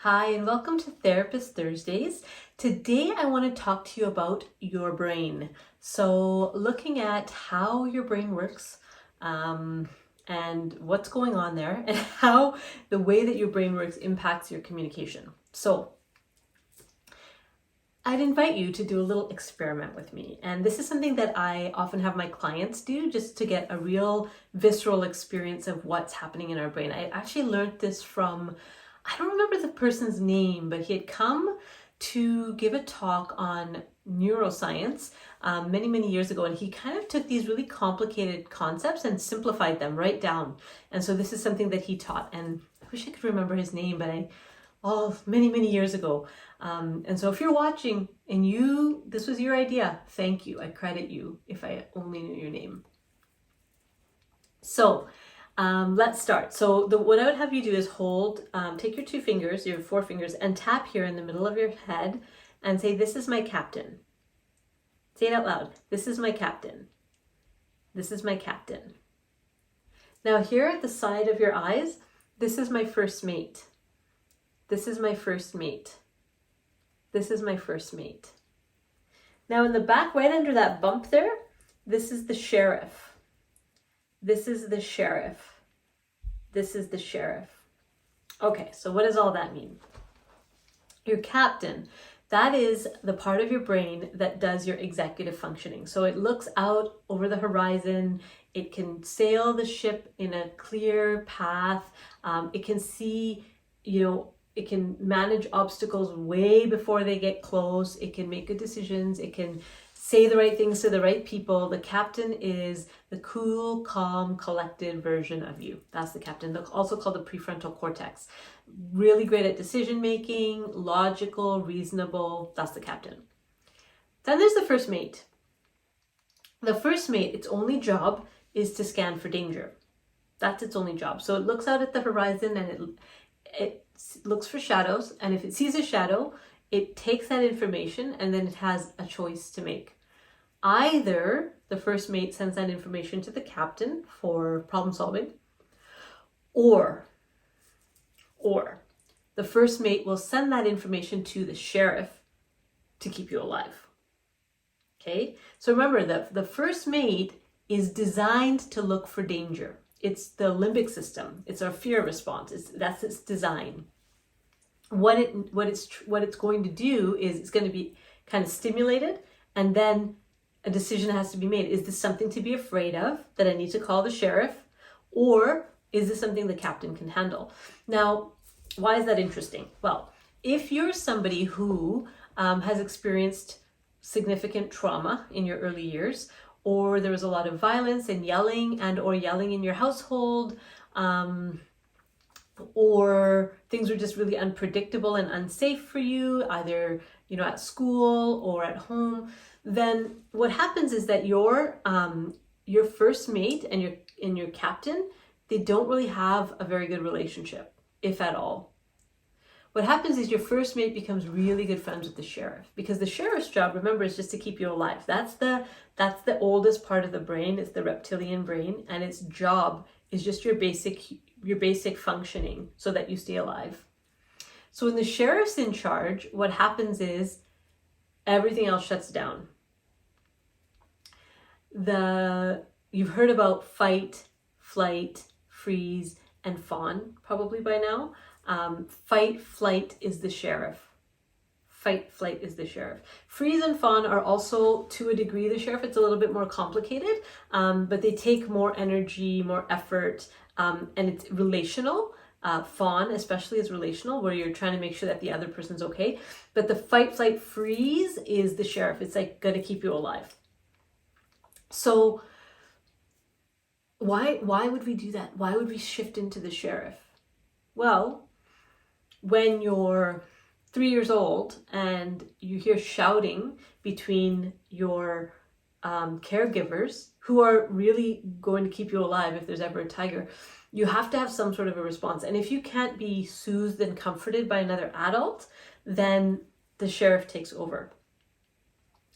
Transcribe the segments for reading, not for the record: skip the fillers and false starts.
Hi, and welcome to Therapist Thursdays. Today, I want to talk to you about your brain. So, looking at how your brain works and what's going on there, and how the way that your brain works impacts your communication. So, I'd invite you to do a little experiment with me. And this is something that I often have my clients do just to get a real visceral experience of what's happening in our brain. I actually learned this from, I don't remember the person's name, but he had come to give a talk on neuroscience many, many years ago. And he kind of took these really complicated concepts and simplified them right down. And so this is something that he taught. And I wish I could remember his name, but many, many years ago. And so if you're watching and this was your idea, thank you. I credit you if I only knew your name. So let's start. So what I would have you do is take your two fingers, your four fingers, and tap here in the middle of your head and say, "This is my captain." Say it out loud. "This is my captain. This is my captain." Now here at the side of your eyes, "This is my first mate. This is my first mate. This is my first mate." Now in the back, right under that bump there, "This is the sheriff. This is the sheriff. This is the sheriff." Okay, so what does all that mean? Your captain, that is the part of your brain that does your executive functioning. So it looks out over the horizon. It can sail the ship in a clear path. It can see, it can manage obstacles way before they get close. It can make good decisions. It can say the right things to the right people. The captain is the cool, calm, collected version of you. That's the captain. They're also called the prefrontal cortex. Really great at decision making, logical, reasonable. That's the captain. Then there's the first mate. The first mate, its only job is to scan for danger. That's its only job. So it looks out at the horizon and it looks for shadows, and if it sees a shadow, it takes that information and then it has a choice to make. Either the first mate sends that information to the captain for problem solving, or the first mate will send that information to the sheriff to keep you alive. Okay, so remember that the first mate is designed to look for danger. It's the limbic system. It's our fear response. That's its design. What it's going to do is it's going to be kind of stimulated, and then a decision has to be made. Is this something to be afraid of that I need to call the sheriff, or is this something the captain can handle? Now, why is that interesting? Well, if you're somebody who has experienced significant trauma in your early years, or there was a lot of violence and yelling in your household, or things were just really unpredictable and unsafe for you, either at school or at home, then what happens is that your first mate and your captain, they don't really have a very good relationship, if at all. What happens is your first mate becomes really good friends with the sheriff, because the sheriff's job, remember, is just to keep you alive. That's the oldest part of the brain. It's the reptilian brain, and its job is just your basic functioning so that you stay alive. So when the sheriff's in charge, what happens is everything else shuts down. You've heard about fight, flight, freeze, and fawn probably by now. Fight, flight is the sheriff. Fight, flight is the sheriff. Freeze and fawn are also, to a degree, the sheriff. It's a little bit more complicated, but they take more energy, more effort, and it's relational. Fawn especially is relational, where you're trying to make sure that the other person's okay. But the fight, flight, freeze is the sheriff. It's like going to keep you alive. So why would we do that? Why would we shift into the sheriff? Well, when you're 3 years old and you hear shouting between your caregivers, who are really going to keep you alive if there's ever a tiger, you have to have some sort of a response. And if you can't be soothed and comforted by another adult, then the sheriff takes over.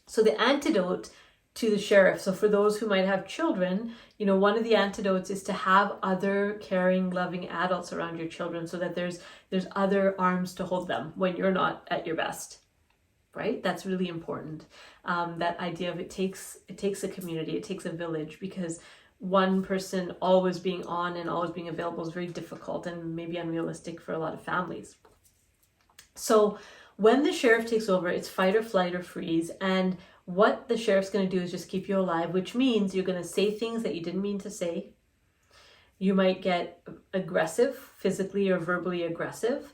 So the antidote to the sheriff. So for those who might have children, one of the antidotes is to have other caring, loving adults around your children so that there's other arms to hold them when you're not at your best, right? That's really important. That idea of it takes a community, it takes a village, because one person always being on and always being available is very difficult and maybe unrealistic for a lot of families. So when the sheriff takes over, it's fight or flight or freeze. And what the sheriff's going to do is just keep you alive, which means you're going to say things that you didn't mean to say. You might get aggressive, physically or verbally aggressive.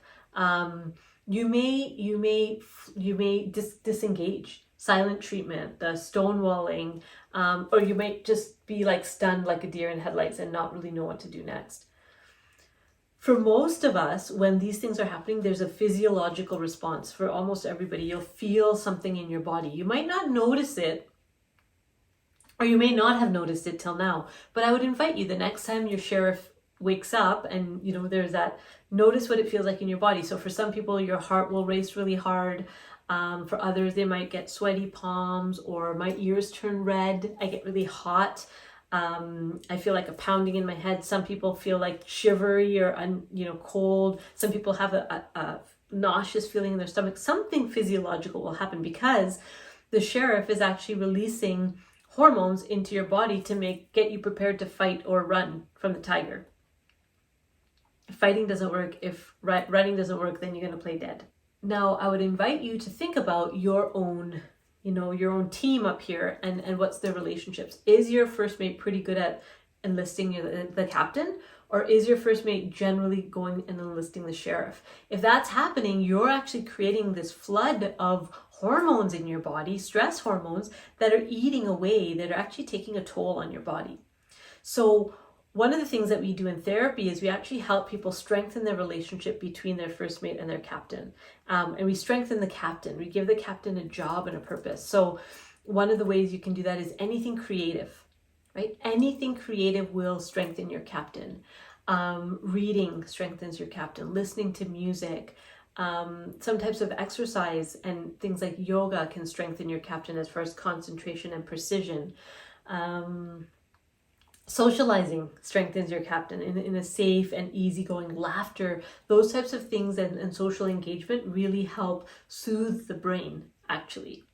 You may disengage, silent treatment, the stonewalling, or you might just be like stunned like a deer in headlights and not really know what to do next. For most of us, when these things are happening, there's a physiological response. For almost everybody, you'll feel something in your body. You might not notice it, or you may not have noticed it till now, but I would invite you the next time your sheriff wakes up and there's that, notice what it feels like in your body. So for some people, your heart will race really hard. For others, they might get sweaty palms, or my ears turn red. I get really hot. I feel like a pounding in my head. Some people feel like shivery or cold. Some people have a nauseous feeling in their stomach. Something physiological will happen because the sheriff is actually releasing hormones into your body to get you prepared to fight or run from the tiger. If fighting doesn't work, if running doesn't work, then you're going to play dead. Now, I would invite you to think about your own team up here and what's their relationships. Is your first mate pretty good at enlisting the captain, or is your first mate generally going and enlisting the sheriff? If that's happening, you're actually creating this flood of hormones in your body, stress hormones, that are eating away, that are actually taking a toll on your body. So one of the things that we do in therapy is we actually help people strengthen their relationship between their first mate and their captain. And we strengthen the captain. We give the captain a job and a purpose. So one of the ways you can do that is anything creative, right? Anything creative will strengthen your captain. Reading strengthens your captain. Listening to music, some types of exercise and things like yoga can strengthen your captain as far as concentration and precision. Socializing strengthens your captain in a safe and easygoing. Laughter, those types of things and social engagement really help soothe the brain, actually.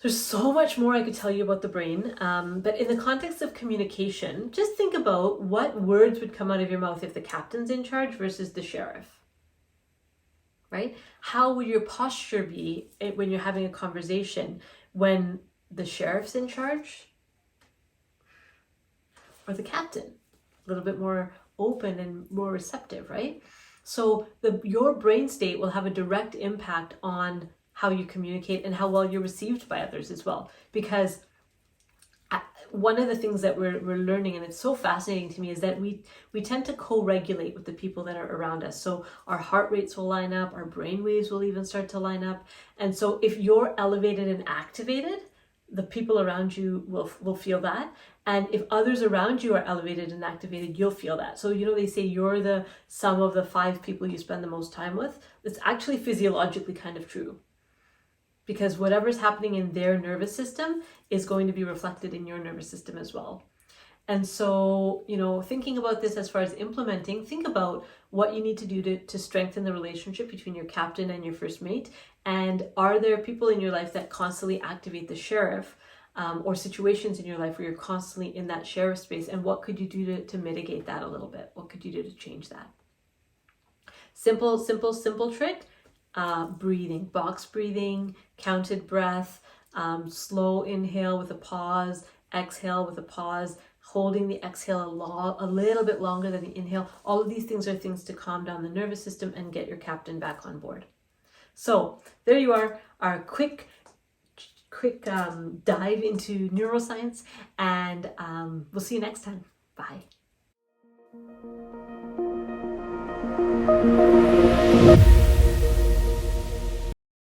There's so much more I could tell you about the brain, but in the context of communication, just think about what words would come out of your mouth if the captain's in charge versus the sheriff, right? How would your posture be when you're having a conversation when the sheriff's in charge? Or the captain, a little bit more open and more receptive, right? So your brain state will have a direct impact on how you communicate and how well you're received by others as well. Because one of the things that we're learning, and it's so fascinating to me, is that we tend to co-regulate with the people that are around us. So our heart rates will line up, our brain waves will even start to line up. And so if you're elevated and activated, the people around you will feel that. And if others around you are elevated and activated, you'll feel that. So, they say you're the sum of the 5 people you spend the most time with. It's actually physiologically kind of true. Because whatever's happening in their nervous system is going to be reflected in your nervous system as well. And so, thinking about this as far as implementing, think about what you need to do to strengthen the relationship between your captain and your first mate. And are there people in your life that constantly activate the sheriff, or situations in your life where you're constantly in that sheriff space? And what could you do to mitigate that a little bit? What could you do to change that? Simple trick. Breathing, box breathing, counted breath, slow inhale with a pause, exhale with a pause, holding the exhale a little bit longer than the inhale. All of these things are things to calm down the nervous system and get your captain back on board. So there you are, our quick dive into neuroscience, and we'll see you next time. Bye.